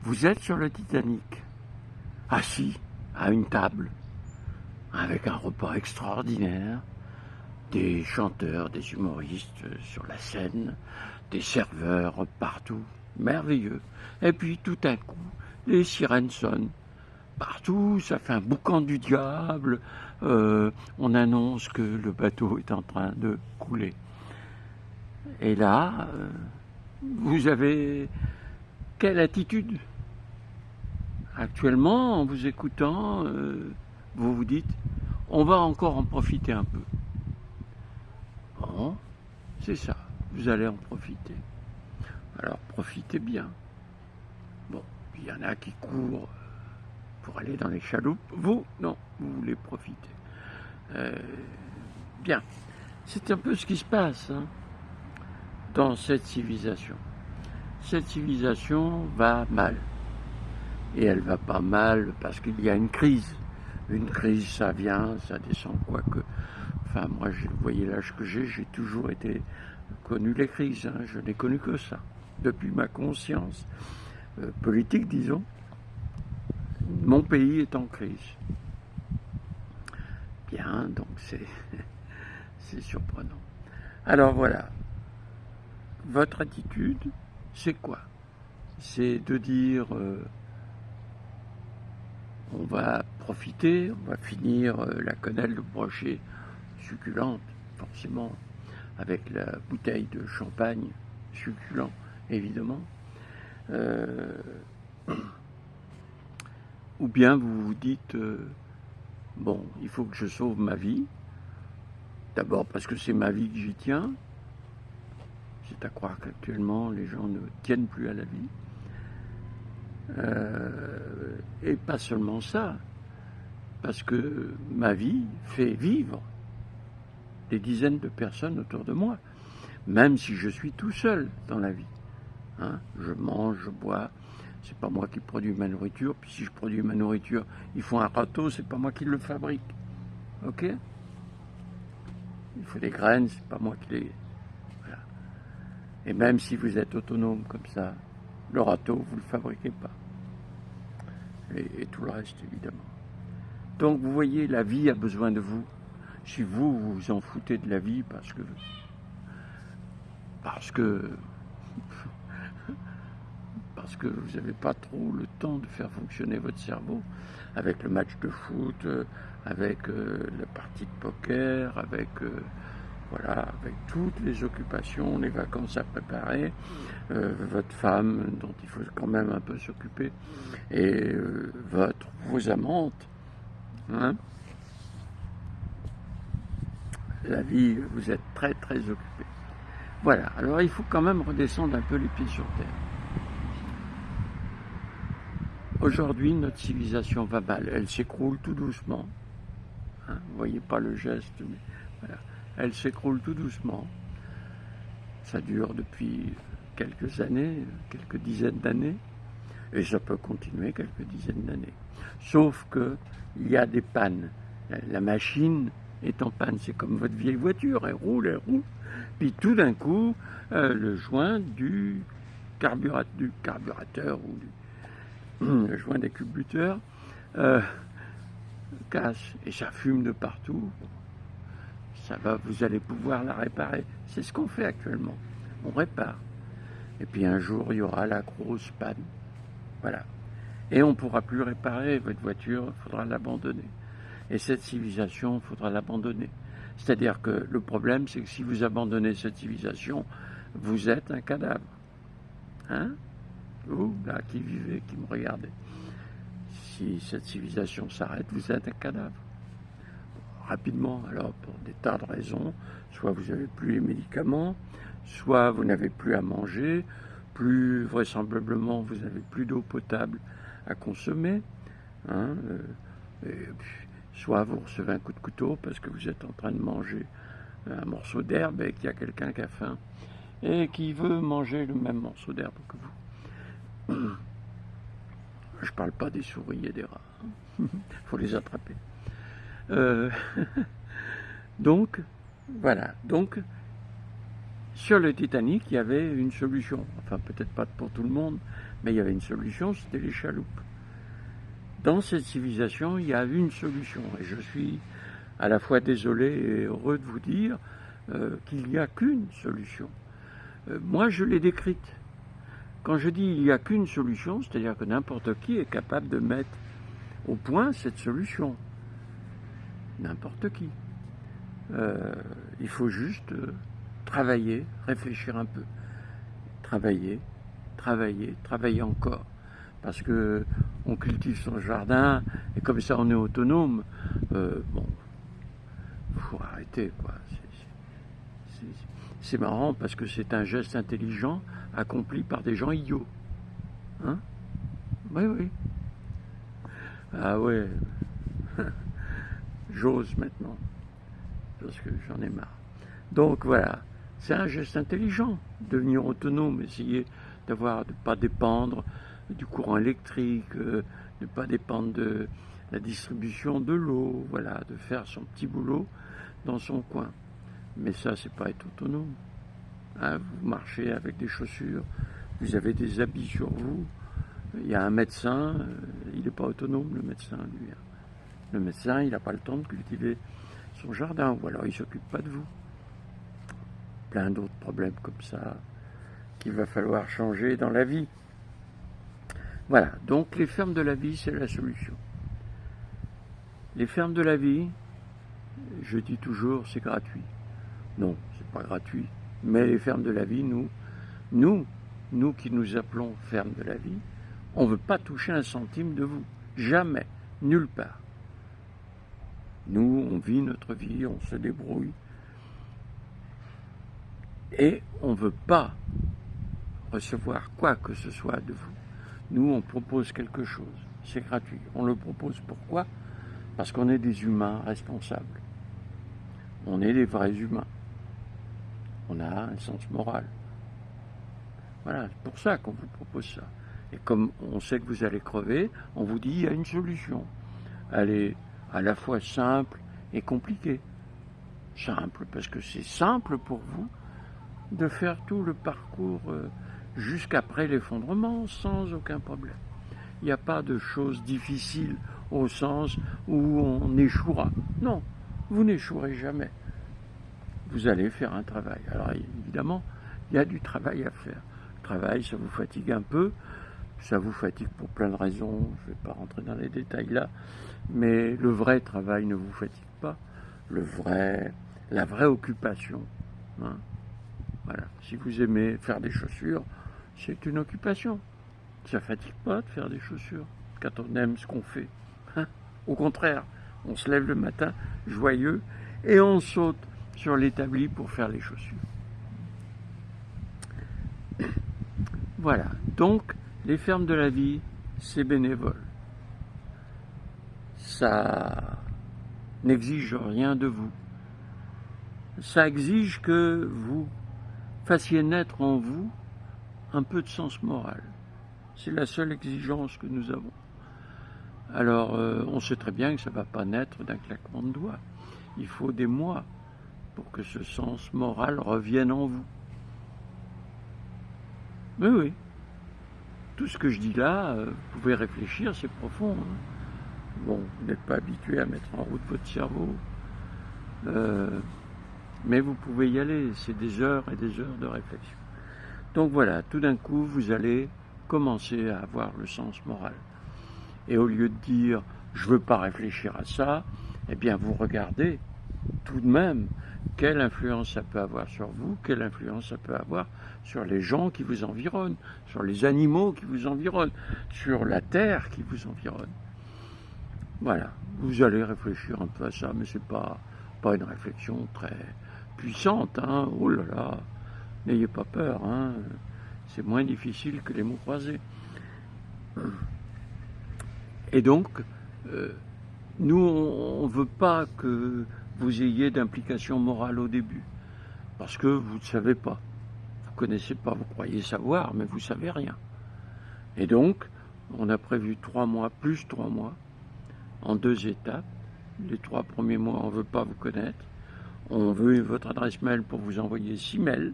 Vous êtes sur le Titanic, assis à une table, avec un repas extraordinaire, des chanteurs, des humoristes sur la scène, des serveurs partout, merveilleux. Et puis tout à coup, les sirènes sonnent. Partout, ça fait un boucan du diable, on annonce que le bateau est en train de couler. Et là, vous avez quelle attitude? Actuellement, en vous écoutant, vous vous dites, on va encore en profiter un peu. Bon, c'est ça, vous allez en profiter. Alors profitez bien. Bon, il y en a qui courent pour aller dans les chaloupes. Vous, non, vous voulez profiter. Bien, c'est un peu ce qui se passe dans cette civilisation. Cette civilisation va mal. Et elle va pas mal parce qu'il y a une crise. Une crise, ça vient, ça descend, quoique. Enfin, moi, vous voyez l'âge que j'ai toujours connu les crises. Je n'ai connu que ça. Depuis ma conscience politique, disons, mon pays est en crise. Bien, donc c'est surprenant. Alors voilà, votre attitude, c'est quoi? C'est de dire, on va profiter, on va finir la quenelle de brochet succulente, forcément, avec la bouteille de champagne succulent, évidemment. Ou bien vous vous dites, bon, il faut que je sauve ma vie. D'abord parce que c'est ma vie que j'y tiens. C'est à croire qu'actuellement, les gens ne tiennent plus à la vie. Et pas seulement ça, parce que ma vie fait vivre des dizaines de personnes autour de moi, même si je suis tout seul dans la vie. Je mange, je bois, c'est pas moi qui produis ma nourriture, puis si je produis ma nourriture, ils font un râteau, c'est pas moi qui le fabrique. Ok? Il faut des graines, c'est pas moi qui les... Voilà. Et même si vous êtes autonome comme ça, le râteau, vous le fabriquez pas. Et tout le reste, évidemment. Donc, vous voyez, la vie a besoin de vous. Si vous vous en foutez de la vie parce que vous n'avez pas trop le temps de faire fonctionner votre cerveau avec le match de foot, avec la partie de poker, avec toutes les occupations, les vacances à préparer, votre femme dont il faut quand même un peu s'occuper, et vos amantes. La vie, vous êtes très très occupé. Voilà, alors il faut quand même redescendre un peu les pieds sur terre. Aujourd'hui, notre civilisation va mal, elle s'écroule tout doucement. Vous ne voyez pas le geste, mais voilà. Elle s'écroule tout doucement. Ça dure depuis quelques années, quelques dizaines d'années, et ça peut continuer quelques dizaines d'années. Sauf qu'il y a des pannes. La machine est en panne, c'est comme votre vieille voiture, elle roule, puis tout d'un coup, le joint du carburateur ou le joint des culbuteurs casse et ça fume de partout. Ça va, vous allez pouvoir la réparer. C'est ce qu'on fait actuellement. On répare. Et puis un jour, il y aura la grosse panne. Voilà. Et on ne pourra plus réparer votre voiture, il faudra l'abandonner. Et cette civilisation, il faudra l'abandonner. C'est-à-dire que le problème, c'est que si vous abandonnez cette civilisation, vous êtes un cadavre. Vous, là, qui vivez, qui me regardez. Si cette civilisation s'arrête, vous êtes un cadavre. Rapidement, alors, pour des tas de raisons, soit vous n'avez plus les médicaments, soit vous n'avez plus à manger, plus vraisemblablement vous n'avez plus d'eau potable à consommer, soit vous recevez un coup de couteau parce que vous êtes en train de manger un morceau d'herbe et qu'il y a quelqu'un qui a faim et qui veut manger le même morceau d'herbe que vous. Je parle pas des souris et des rats, faut les attraper. Donc, voilà. Donc, sur le Titanic, il y avait une solution. Enfin, peut-être pas pour tout le monde, mais il y avait une solution, c'était les chaloupes. Dans cette civilisation, il y a une solution. Et je suis à la fois désolé et heureux de vous dire qu'il n'y a qu'une solution. Moi, je l'ai décrite. Quand je dis il n'y a qu'une solution, c'est-à-dire que n'importe qui est capable de mettre au point cette solution. N'importe qui. Il faut juste travailler, réfléchir un peu. Travailler, travailler encore. Parce que on cultive son jardin et comme ça on est autonome. Bon, faut arrêter quoi. C'est marrant parce que c'est un geste intelligent accompli par des gens idiots. Hein? Oui, oui. Ah ouais. J'ose maintenant. Parce que j'en ai marre. Donc voilà. C'est un geste intelligent. Devenir autonome, essayer de ne pas dépendre du courant électrique, de ne pas dépendre de la distribution de l'eau, voilà, de faire son petit boulot dans son coin. Mais ça, c'est pas être autonome. Hein, vous marchez avec des chaussures, vous avez des habits sur vous. Il y a un médecin, il n'est pas autonome, le médecin, lui. Le médecin, il n'a pas le temps de cultiver son jardin, ou alors il ne s'occupe pas de vous. Plein d'autres problèmes comme ça qu'il va falloir changer dans la vie. Voilà, donc les fermes de la vie, c'est la solution. Les fermes de la vie, je dis toujours, c'est gratuit. Non, c'est pas gratuit. Mais les fermes de la vie, nous qui nous appelons fermes de la vie, on ne veut pas toucher un centime de vous. Jamais, nulle part. Nous, on vit notre vie, on se débrouille. Et on ne veut pas recevoir quoi que ce soit de vous. Nous, on propose quelque chose. C'est gratuit. On le propose pourquoi? Parce qu'on est des humains responsables. On est des vrais humains. On a un sens moral. Voilà, c'est pour ça qu'on vous propose ça. Et comme on sait que vous allez crever, on vous dit il y a une solution. Elle est à la fois simple et compliquée. Simple, parce que c'est simple pour vous de faire tout le parcours jusqu'après l'effondrement sans aucun problème. Il n'y a pas de choses difficiles au sens où on échouera. Non, vous n'échouerez jamais. Vous allez faire un travail. Alors évidemment, il y a du travail à faire. Le travail, ça vous fatigue un peu. Ça vous fatigue pour plein de raisons. Je ne vais pas rentrer dans les détails là. Mais le vrai travail ne vous fatigue pas. La vraie occupation. Hein. Voilà. Si vous aimez faire des chaussures, c'est une occupation. Ça ne fatigue pas de faire des chaussures quand on aime ce qu'on fait. Hein. Au contraire, on se lève le matin joyeux et on saute sur l'établi pour faire les chaussures. Voilà. Donc, les fermes de la vie, c'est bénévole. Ça n'exige rien de vous. Ça exige que vous fassiez naître en vous un peu de sens moral. C'est la seule exigence que nous avons. Alors, on sait très bien que ça ne va pas naître d'un claquement de doigts. Il faut des mois pour que ce sens moral revienne en vous. Mais oui, tout ce que je dis là, vous pouvez réfléchir, c'est profond. Hein. Bon, vous n'êtes pas habitué à mettre en route votre cerveau, mais vous pouvez y aller, c'est des heures et des heures de réflexion. Donc voilà, tout d'un coup, vous allez commencer à avoir le sens moral. Et au lieu de dire « je ne veux pas réfléchir à ça », eh bien vous regardez tout de même quelle influence ça peut avoir sur vous, quelle influence ça peut avoir sur les gens qui vous environnent, sur les animaux qui vous environnent, sur la terre qui vous environne. Voilà, vous allez réfléchir un peu à ça, mais c'est pas une réflexion très puissante, hein. Oh là là, n'ayez pas peur, hein. C'est moins difficile que les mots croisés. Et donc, nous, on ne veut pas que vous ayez d'implication morale au début, parce que vous ne savez pas. Vous ne connaissez pas, vous croyez savoir, mais vous ne savez rien. Et donc, on a prévu 3 mois, plus 3 mois, en 2 étapes. Les 3 premiers mois, on ne veut pas vous connaître. On veut votre adresse mail pour vous envoyer 6 mails.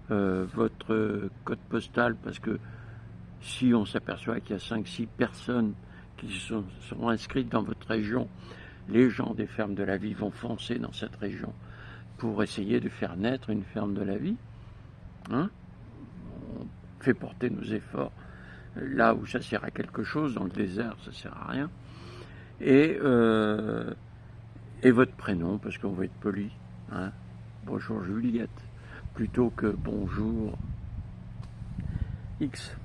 votre code postal, parce que si on s'aperçoit qu'il y a 5-6 personnes qui sont inscrites dans votre région, les gens des fermes de la vie vont foncer dans cette région pour essayer de faire naître une ferme de la vie. Hein? On fait porter nos efforts là où ça sert à quelque chose, dans le désert ça sert à rien. Et votre prénom, parce qu'on va être poli. Hein? Bonjour Juliette, plutôt que bonjour X.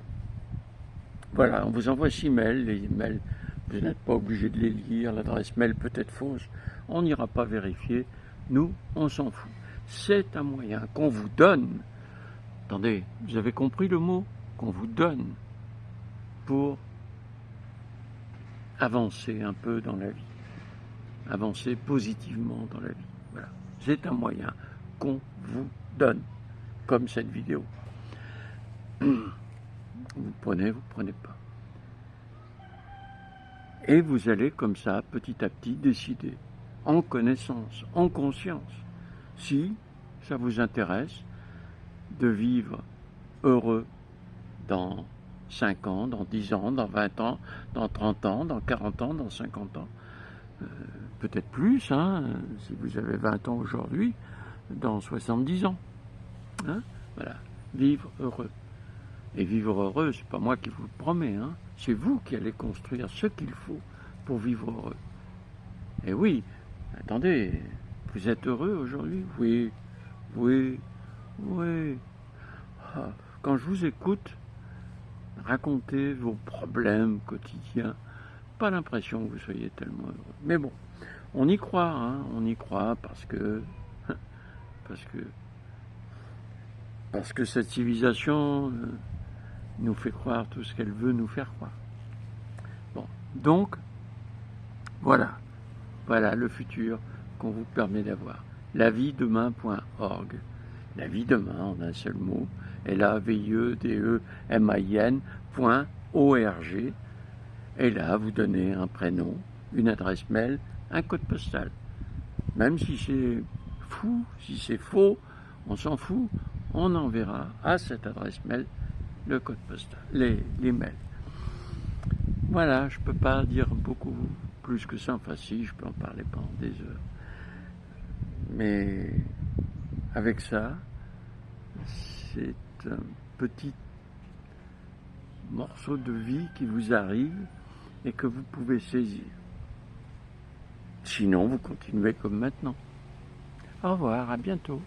Voilà, on vous envoie 6 mails. Les mails, vous n'êtes pas obligé de les lire. L'adresse mail peut être fausse. On n'ira pas vérifier. Nous, on s'en fout. C'est un moyen qu'on vous donne. Attendez, vous avez compris le mot? Qu'on vous donne pour avancer un peu dans la vie. Avancer positivement dans la vie. Voilà. C'est un moyen qu'on vous donne. Comme cette vidéo. Vous prenez pas. Et vous allez comme ça, petit à petit, décider, en connaissance, en conscience, si ça vous intéresse de vivre heureux dans 5 ans, dans 10 ans, dans 20 ans, dans 30 ans, dans 40 ans, dans 50 ans, peut-être plus, hein, si vous avez 20 ans aujourd'hui, dans 70 ans. Hein, voilà, vivre heureux. Et vivre heureux, c'est pas moi qui vous le promets, hein. C'est vous qui allez construire ce qu'il faut pour vivre heureux. Et oui, attendez, vous êtes heureux aujourd'hui? Oui, oui, oui. Ah, quand je vous écoute raconter vos problèmes quotidiens, pas l'impression que vous soyez tellement heureux. Mais bon, on y croit, hein, on y croit parce que cette civilisation nous fait croire tout ce qu'elle veut nous faire croire. Bon, donc, voilà le futur qu'on vous permet d'avoir. Laviedemain.org. La vie demain, en un seul mot, LAVIEDEMAIN.org. Et là, vous donnez un prénom, une adresse mail, un code postal. Même si c'est fou, si c'est faux, on s'en fout, on enverra à cette adresse mail le code postal, les mails. Voilà, je ne peux pas dire beaucoup plus que ça. Enfin si, je peux en parler pendant des heures. Mais avec ça, c'est un petit morceau de vie qui vous arrive et que vous pouvez saisir. Sinon, vous continuez comme maintenant. Au revoir, à bientôt.